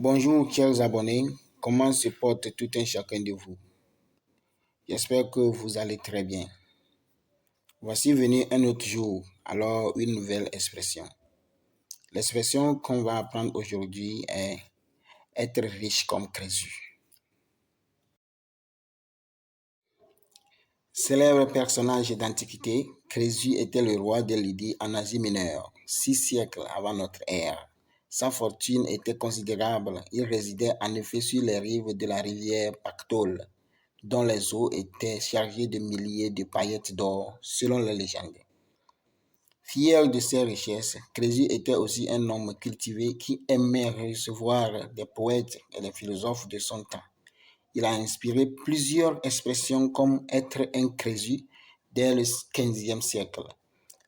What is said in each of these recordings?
Bonjour chers abonnés, comment se porte tout un chacun de vous? J'espère que vous allez très bien. Voici venu un autre jour, alors une nouvelle expression. L'expression qu'on va apprendre aujourd'hui est être riche comme Crésus. Célèbre personnage d'Antiquité, Crésus était le roi de Lydie en Asie mineure, 6 siècles avant notre ère. Sa fortune était considérable, il résidait en effet sur les rives de la rivière Pactole, dont les eaux étaient chargées de milliers de paillettes d'or, selon la légende. Fier de ses richesses, Crésus était aussi un homme cultivé qui aimait recevoir des poètes et des philosophes de son temps. Il a inspiré plusieurs expressions comme être un Crésus dès le XVe siècle.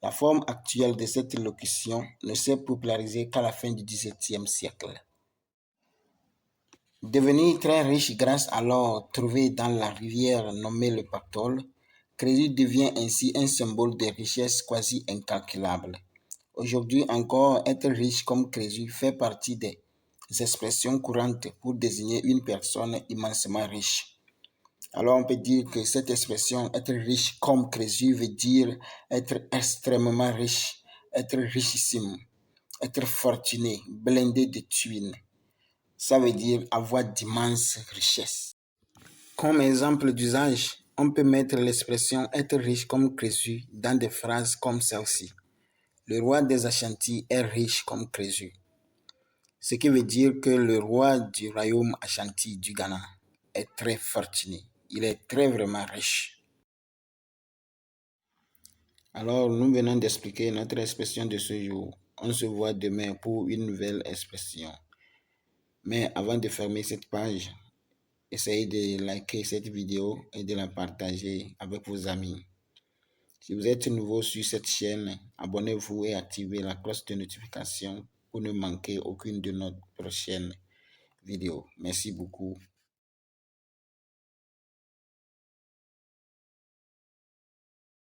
La forme actuelle de cette locution ne s'est popularisée qu'à la fin du XVIIe siècle. Devenu très riche grâce à l'or trouvé dans la rivière nommée le Pactole, Crésus devient ainsi un symbole de richesse quasi incalculable. Aujourd'hui encore, être riche comme Crésus fait partie des expressions courantes pour désigner une personne immensément riche. Alors on peut dire que cette expression être riche comme Crésus veut dire être extrêmement riche, être richissime, être fortuné, blindé de thunes. Ça veut dire avoir d'immenses richesses. Comme exemple d'usage, on peut mettre l'expression être riche comme Crésus dans des phrases comme celle-ci. Le roi des Ashanti est riche comme Crésus. Ce qui veut dire que le roi du royaume Ashanti du Ghana est très fortuné. Il est très vraiment riche. Alors, nous venons d'expliquer notre expression de ce jour. On se voit demain pour une nouvelle expression. Mais avant de fermer cette page, essayez de liker cette vidéo et de la partager avec vos amis. Si vous êtes nouveau sur cette chaîne, abonnez-vous et activez la cloche de notification pour ne manquer aucune de nos prochaines vidéos. Merci beaucoup.